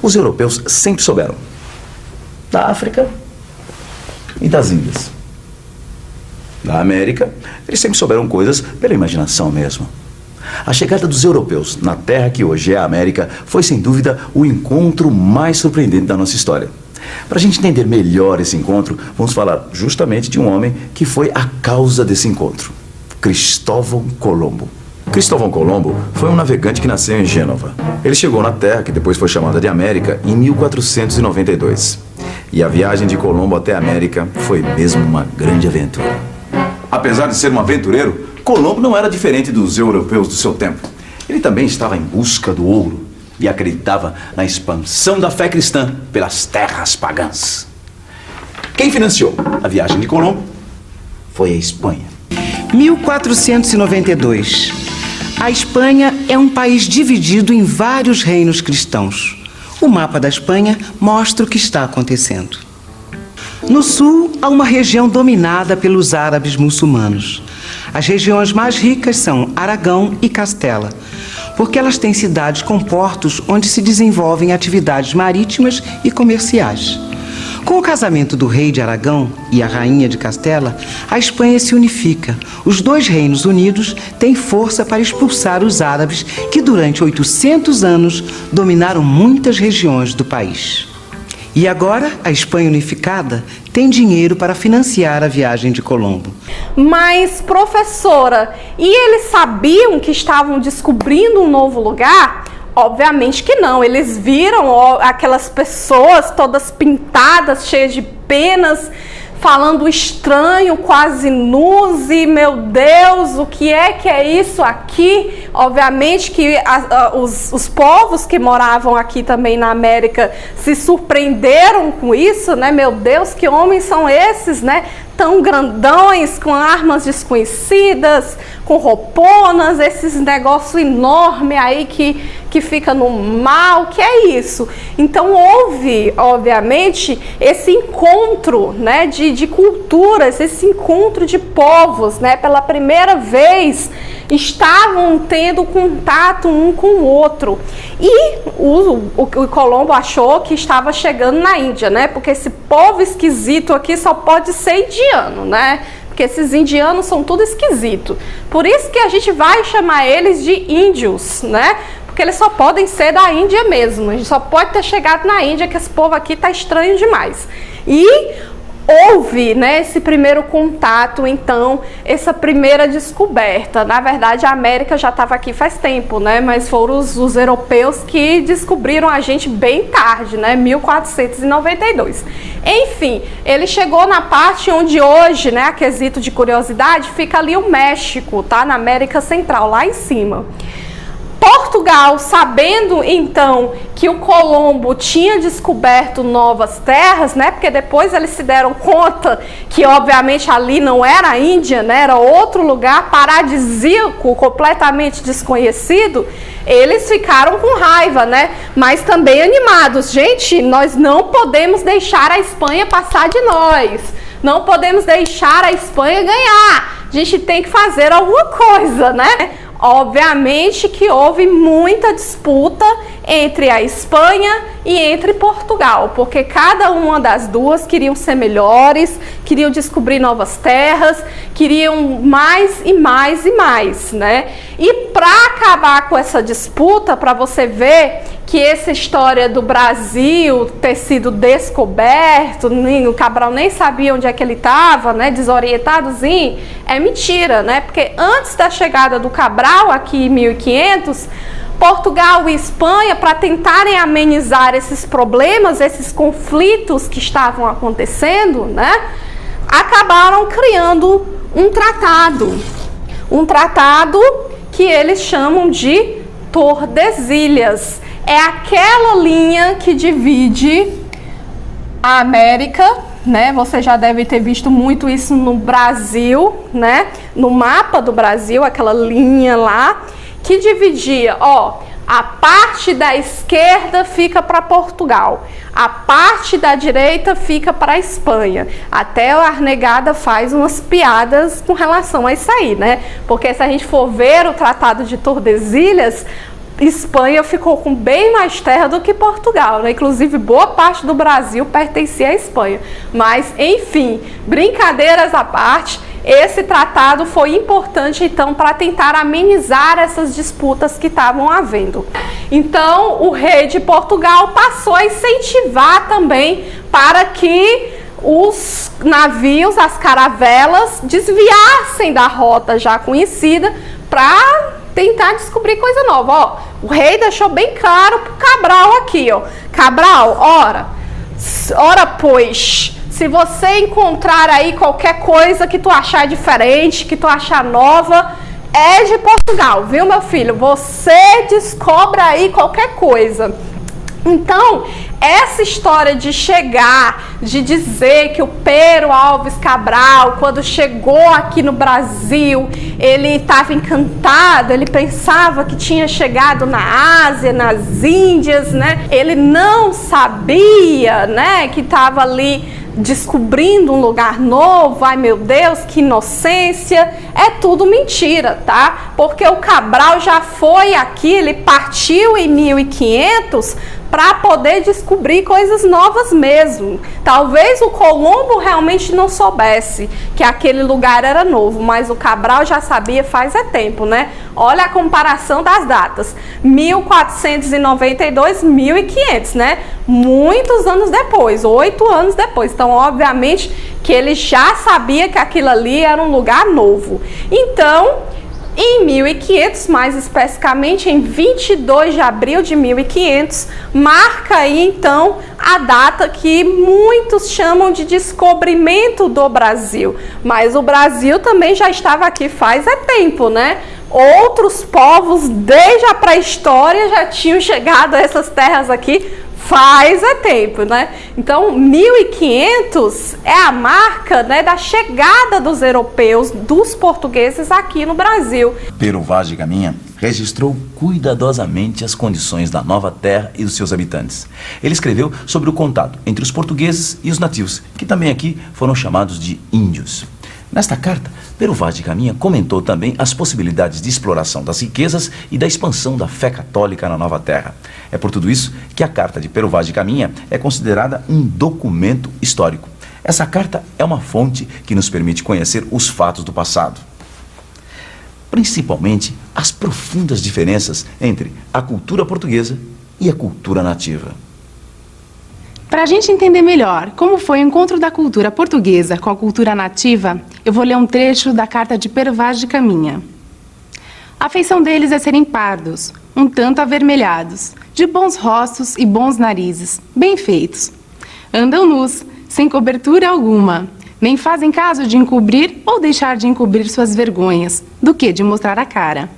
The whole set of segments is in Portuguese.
Os europeus sempre souberam da África e das Índias. Da América, eles sempre souberam coisas pela imaginação mesmo. A chegada dos europeus na terra que hoje é a América foi, sem dúvida, o encontro mais surpreendente da nossa história. Para a gente entender melhor esse encontro, vamos falar justamente de um homem que foi a causa desse encontro: Cristóvão Colombo. Cristóvão Colombo foi um navegante que nasceu em Gênova. Ele chegou na terra, que depois foi chamada de América, em 1492. E a viagem de Colombo até a América foi mesmo uma grande aventura. Apesar de ser um aventureiro, Colombo não era diferente dos europeus do seu tempo. Ele também estava em busca do ouro e acreditava na expansão da fé cristã pelas terras pagãs. Quem financiou a viagem de Colombo foi a Espanha. 1492. A Espanha é um país dividido em vários reinos cristãos. O mapa da Espanha mostra o que está acontecendo. No sul, há uma região dominada pelos árabes muçulmanos. As regiões mais ricas são Aragão e Castela, porque elas têm cidades com portos onde se desenvolvem atividades marítimas e comerciais. Com o casamento do rei de Aragão e a rainha de Castela, a Espanha se unifica. Os dois reinos unidos têm força para expulsar os árabes que durante 800 anos dominaram muitas regiões do país. E agora, a Espanha unificada tem dinheiro para financiar a viagem de Colombo. Mas, professora, e eles sabiam que estavam descobrindo um novo lugar? Obviamente que não. Eles viram aquelas pessoas todas pintadas, cheias de penas, falando estranho, quase nus, e meu Deus, o que é isso aqui? Obviamente que os povos que moravam aqui também na América se surpreenderam com isso, né? Meu Deus, que homens são esses, né? Tão grandões, com armas desconhecidas, com rouponas, esses negócios enormes aí que fica no mar, o que é isso? Então houve, obviamente, esse encontro, né, de culturas, esse encontro de povos, né? Pela primeira vez estavam tendo contato um com o outro. E o Colombo achou que estava chegando na Índia, né? Porque esse povo esquisito aqui só pode ser indiano, né? Porque esses indianos são tudo esquisito. Por isso que a gente vai chamar eles de índios, né? Porque eles só podem ser da Índia mesmo. A gente só pode ter chegado na Índia, que esse povo aqui tá estranho demais. E houve, né, esse primeiro contato, então, essa primeira descoberta. Na verdade, a América já estava aqui faz tempo, né, mas foram os europeus que descobriram a gente bem tarde, né, 1492. Enfim, ele chegou na parte onde hoje, né, a quesito de curiosidade, fica ali o México, tá, na América Central, lá em cima. Portugal, sabendo então que o Colombo tinha descoberto novas terras, né? Porque depois eles se deram conta que obviamente ali não era a Índia, né? Era outro lugar paradisíaco, completamente desconhecido. Eles ficaram com raiva, né? Mas também animados. Gente, nós não podemos deixar a Espanha passar de nós. Não podemos deixar a Espanha ganhar. A gente tem que fazer alguma coisa, né? Obviamente que houve muita disputa entre a Espanha e entre Portugal, porque cada uma das duas queriam ser melhores, queriam descobrir novas terras, queriam mais e mais e mais, né? E para acabar com essa disputa, para você ver que essa história do Brasil ter sido descoberto, o Cabral nem sabia onde é que ele estava, né, desorientadozinho, é mentira, né? Porque antes da chegada do Cabral aqui em 1500, Portugal e Espanha, para tentarem amenizar esses problemas, esses conflitos que estavam acontecendo, né, acabaram criando um tratado que eles chamam de Tordesilhas. É aquela linha que divide a América, né? Você já deve ter visto muito isso no Brasil, né? No mapa do Brasil, aquela linha lá que dividia, ó, A parte da esquerda fica para Portugal, a parte da direita fica para a Espanha. Até o Arnegada faz umas piadas com relação a isso aí, né? Porque se a gente for ver o Tratado de Tordesilhas, Espanha ficou com bem mais terra do que Portugal, né? Inclusive, boa parte do Brasil pertencia à Espanha. Mas, enfim, brincadeiras à parte, esse tratado foi importante, então, para tentar amenizar essas disputas que estavam havendo. Então, o rei de Portugal passou a incentivar também para que os navios, as caravelas, desviassem da rota já conhecida para tentar descobrir coisa nova. Ó, o rei deixou bem claro pro Cabral aqui, ó. Cabral, ora pois, se você encontrar aí qualquer coisa que tu achar diferente, que tu achar nova, é de Portugal, viu, meu filho? Você descobre aí qualquer coisa. Então, essa história de chegar, de dizer que o Pero Alves Cabral, quando chegou aqui no Brasil, ele estava encantado, ele pensava que tinha chegado na Ásia, nas Índias, né? Ele não sabia, né, que estava ali descobrindo um lugar novo. Ai, meu Deus, que inocência. É tudo mentira, tá? Porque o Cabral já foi aqui, ele partiu em 1500 para poder descobrir coisas novas mesmo. Talvez o Colombo realmente não soubesse que aquele lugar era novo, mas o Cabral já sabia faz tempo, né? Olha a comparação das datas, 1492, 1500, né? Muitos anos depois, 8 anos depois. Então, obviamente, que ele já sabia que aquilo ali era um lugar novo. Então, em 1500, mais especificamente em 22 de abril de 1500, marca aí então a data que muitos chamam de descobrimento do Brasil. Mas o Brasil também já estava aqui faz tempo, né? Outros povos desde a pré-história já tinham chegado a essas terras aqui faz tempo, né? Então, 1500 é a marca, né, da chegada dos europeus, dos portugueses aqui no Brasil. Pero Vaz de Caminha registrou cuidadosamente as condições da nova terra e dos seus habitantes. Ele escreveu sobre o contato entre os portugueses e os nativos, que também aqui foram chamados de índios. Nesta carta, Pero Vaz de Caminha comentou também as possibilidades de exploração das riquezas e da expansão da fé católica na nova terra. É por tudo isso que a carta de Pero Vaz de Caminha é considerada um documento histórico. Essa carta é uma fonte que nos permite conhecer os fatos do passado, principalmente as profundas diferenças entre a cultura portuguesa e a cultura nativa. Para a gente entender melhor como foi o encontro da cultura portuguesa com a cultura nativa, eu vou ler um trecho da carta de Pero Vaz de Caminha. A feição deles é serem pardos, um tanto avermelhados, de bons rostos e bons narizes, bem feitos. Andam nus, sem cobertura alguma, nem fazem caso de encobrir ou deixar de encobrir suas vergonhas, do que de mostrar a cara.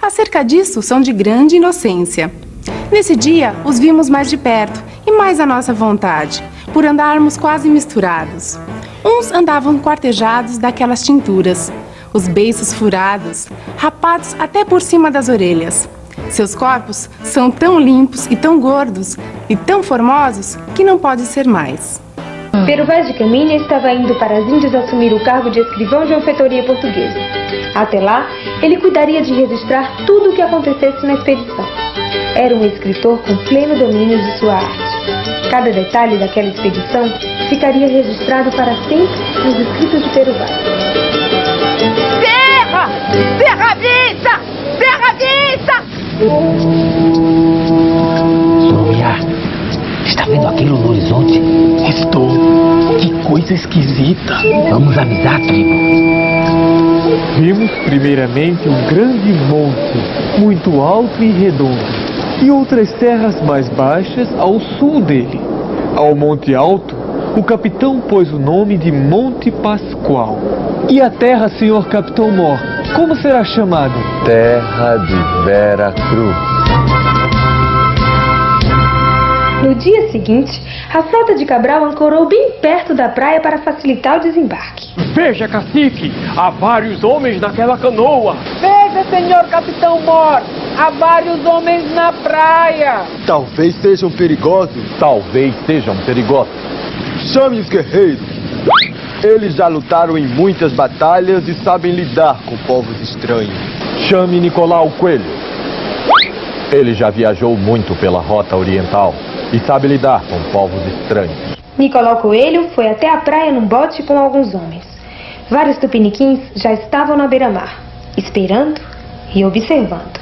Acerca disso, são de grande inocência. Nesse dia, os vimos mais de perto e mais à nossa vontade, por andarmos quase misturados. Uns andavam quartejados daquelas tinturas, os beiços furados, rapados até por cima das orelhas. Seus corpos são tão limpos e tão gordos e tão formosos que não pode ser mais. Pero Vaz de Caminha estava indo para as Índias assumir o cargo de escrivão de alfeitoria portuguesa. Até lá, ele cuidaria de registrar tudo o que acontecesse na expedição. Era um escritor com pleno domínio de sua arte. Cada detalhe daquela expedição ficaria registrado para sempre nos escritos de Pero Vaz. Terra! Terra à vista! Terra à vista! Sorobia, está vendo aquilo no horizonte? Estou. Que coisa esquisita. Vamos avisar a tribo. Vimos primeiramente um grande monte, muito alto e redondo, e outras terras mais baixas ao sul dele. Ao monte alto, o capitão pôs o nome de Monte Pascoal. E a terra, senhor Capitão Mor, como será chamada? Terra de Vera Cruz. No dia seguinte, a frota de Cabral ancorou bem perto da praia para facilitar o desembarque. Veja, cacique, há vários homens naquela canoa. Veja, senhor Capitão Mor, há vários homens na praia. Talvez sejam perigosos. Talvez sejam perigosos. Chame os guerreiros. Eles já lutaram em muitas batalhas e sabem lidar com povos estranhos. Chame Nicolau Coelho. Ele já viajou muito pela rota oriental e sabe lidar com povos estranhos. Nicolau Coelho foi até a praia num bote com alguns homens. Vários tupiniquins já estavam na beira-mar, esperando e observando.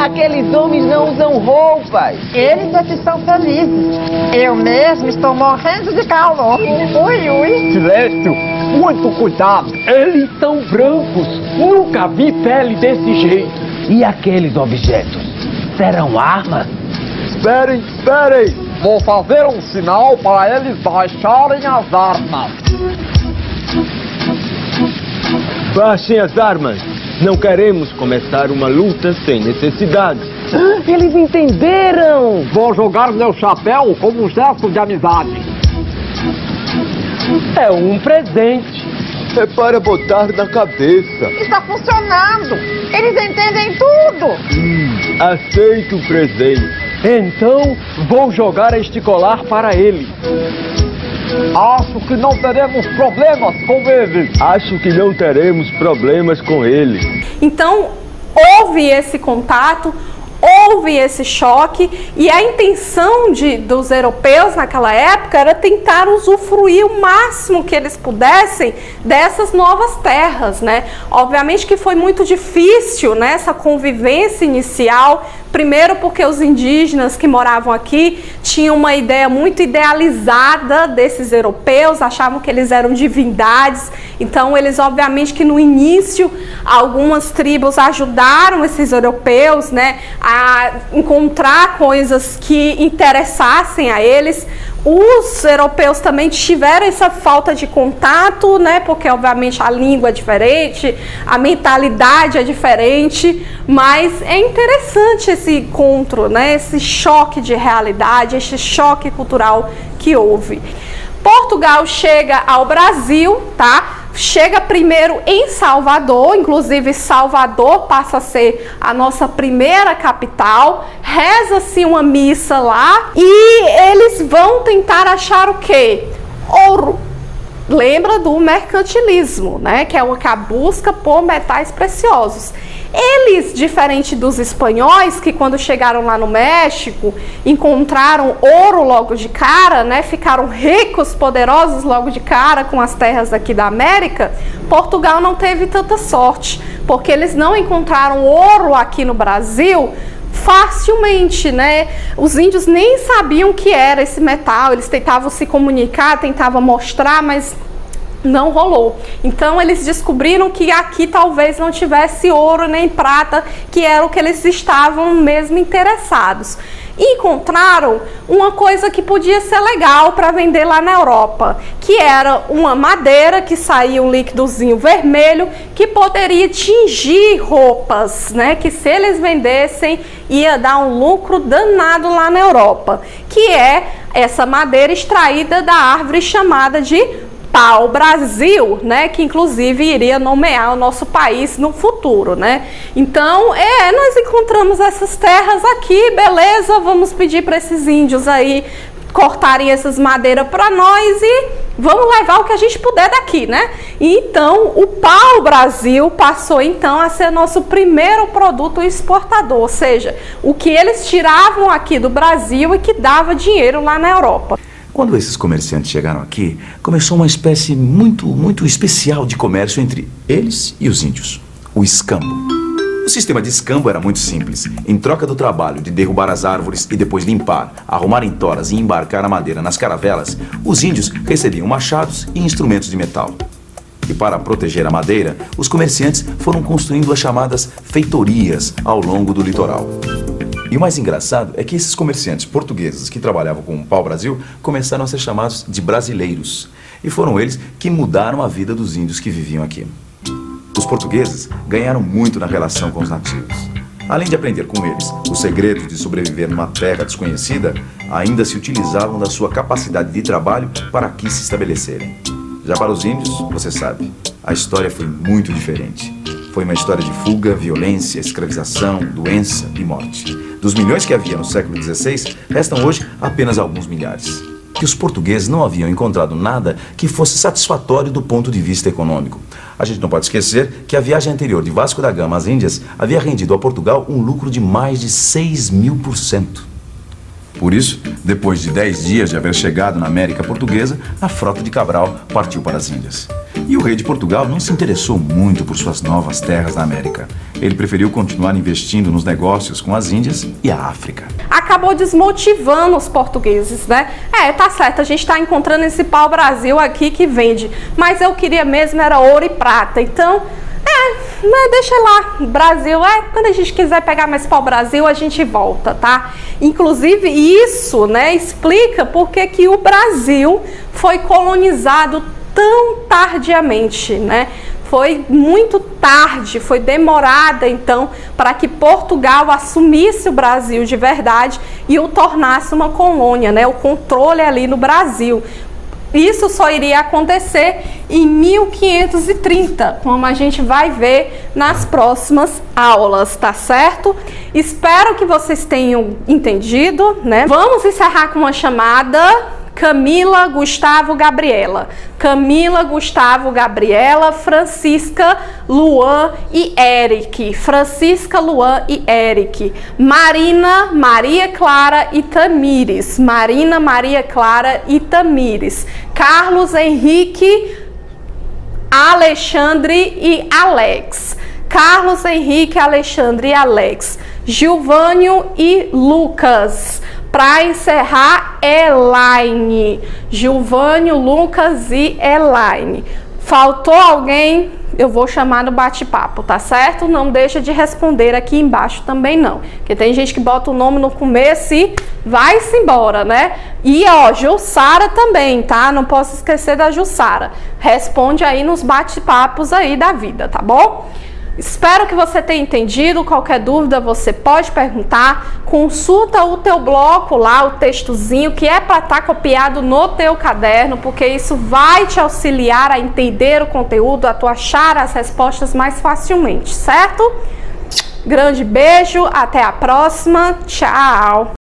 Aqueles homens não usam roupas. Eles é que estão felizes. Eu mesmo estou morrendo de calor. Ui, ui. Silêncio, muito cuidado. Eles são brancos. Nunca vi pele desse jeito. E aqueles objetos? Serão armas? Esperem, esperem! Vou fazer um sinal para eles baixarem as armas. Baixem as armas! Não queremos começar uma luta sem necessidade. Eles entenderam! Vou jogar meu chapéu como um gesto de amizade. É um presente. É para botar na cabeça. Está funcionando. Eles entendem tudo. Aceito o presente. Então, vou jogar este colar para ele. Acho que não teremos problemas com eles. Acho que não teremos problemas com ele. Então, houve esse contato, houve esse choque, e a intenção dos europeus naquela época era tentar usufruir o máximo que eles pudessem dessas novas terras, né? Obviamente que foi muito difícil, né, essa convivência inicial. Primeiro porque os indígenas que moravam aqui tinham uma ideia muito idealizada desses europeus, achavam que eles eram divindades. Então eles, obviamente que no início, algumas tribos ajudaram esses europeus, né, a encontrar coisas que interessassem a eles. Os europeus também tiveram essa falta de contato, né? Porque obviamente a língua é diferente, a mentalidade é diferente, mas é interessante esse encontro, né? Esse choque de realidade, esse choque cultural que houve. Portugal chega ao Brasil, tá? Chega primeiro em Salvador, inclusive Salvador passa a ser a nossa primeira capital, reza-se uma missa lá e eles vão tentar achar o quê? Ouro. Lembra do mercantilismo, né? Que é a busca por metais preciosos. Eles, diferente dos espanhóis, que quando chegaram lá no México, encontraram ouro logo de cara, né? Ficaram ricos, poderosos logo de cara com as terras aqui da América. Portugal não teve tanta sorte, porque eles não encontraram ouro aqui no Brasil facilmente, né? Os índios nem sabiam o que era esse metal, eles tentavam se comunicar, tentavam mostrar, mas não rolou. Então eles descobriram que aqui talvez não tivesse ouro nem prata, que era o que eles estavam mesmo interessados. E encontraram uma coisa que podia ser legal para vender lá na Europa, que era uma madeira que saía um líquidozinho vermelho que poderia tingir roupas, né? Que se eles vendessem ia dar um lucro danado lá na Europa, que é essa madeira extraída da árvore chamada de pau-brasil, né, que inclusive iria nomear o nosso país no futuro, né? Então, nós encontramos essas terras aqui, beleza, vamos pedir para esses índios aí cortarem essas madeiras para nós e vamos levar o que a gente puder daqui, né? E então, o pau-brasil passou então a ser nosso primeiro produto exportador, ou seja, o que eles tiravam aqui do Brasil e que dava dinheiro lá na Europa. Quando esses comerciantes chegaram aqui, começou uma espécie muito especial de comércio entre eles e os índios, o escambo. O sistema de escambo era muito simples. Em troca do trabalho de derrubar as árvores e depois limpar, arrumar em toras e embarcar a madeira nas caravelas, os índios recebiam machados e instrumentos de metal. E para proteger a madeira, os comerciantes foram construindo as chamadas feitorias ao longo do litoral. E o mais engraçado é que esses comerciantes portugueses que trabalhavam com o pau-brasil começaram a ser chamados de brasileiros. E foram eles que mudaram a vida dos índios que viviam aqui. Os portugueses ganharam muito na relação com os nativos. Além de aprender com eles os segredos de sobreviver numa terra desconhecida, ainda se utilizavam da sua capacidade de trabalho para aqui se estabelecerem. Já para os índios, você sabe, a história foi muito diferente. Foi uma história de fuga, violência, escravização, doença e morte. Dos milhões que havia no século XVI, restam hoje apenas alguns milhares. Que os portugueses não haviam encontrado nada que fosse satisfatório do ponto de vista econômico. A gente não pode esquecer que a viagem anterior de Vasco da Gama às Índias havia rendido a Portugal um lucro de mais de 6.000%. Por isso, depois de 10 dias de haver chegado na América Portuguesa, a frota de Cabral partiu para as Índias. E o rei de Portugal não se interessou muito por suas novas terras na América. Ele preferiu continuar investindo nos negócios com as Índias e a África. Acabou desmotivando os portugueses, né? Tá certo, a gente está encontrando esse pau-brasil aqui que vende, mas eu queria mesmo era ouro e prata, então... deixa lá, Brasil, quando a gente quiser pegar mais pau-brasil, a gente volta, tá? Inclusive, isso, né, explica por que o Brasil foi colonizado tão tardiamente, né? Foi muito tarde, foi demorada, então, para que Portugal assumisse o Brasil de verdade e o tornasse uma colônia, né? O controle ali no Brasil. Isso só iria acontecer em 1530, como a gente vai ver nas próximas aulas, tá certo? Espero que vocês tenham entendido, né? Vamos encerrar com uma chamada Camila, Gustavo, Gabriela. Camila, Gustavo, Gabriela, Francisca, Luan e Eric. Francisca, Luan e Eric. Marina, Maria Clara e Tamires. Marina, Maria Clara e Tamires. Carlos, Henrique, Alexandre e Alex. Carlos, Henrique, Alexandre e Alex. Gilvânio e Lucas. Para encerrar, Elaine. Gilvânio, Lucas e Elaine. Faltou alguém? Eu vou chamar no bate-papo, tá certo? Não deixa de responder aqui embaixo também não. Porque tem gente que bota o nome no começo e vai-se embora, né? E ó, Jussara também, tá? Não posso esquecer da Jussara. Responde aí nos bate-papos aí da vida, tá bom? Espero que você tenha entendido. Qualquer dúvida você pode perguntar. Consulta o teu bloco lá, o textozinho que é para estar copiado no teu caderno, porque isso vai te auxiliar a entender o conteúdo, a tu achar as respostas mais facilmente, certo? Grande beijo, até a próxima, tchau!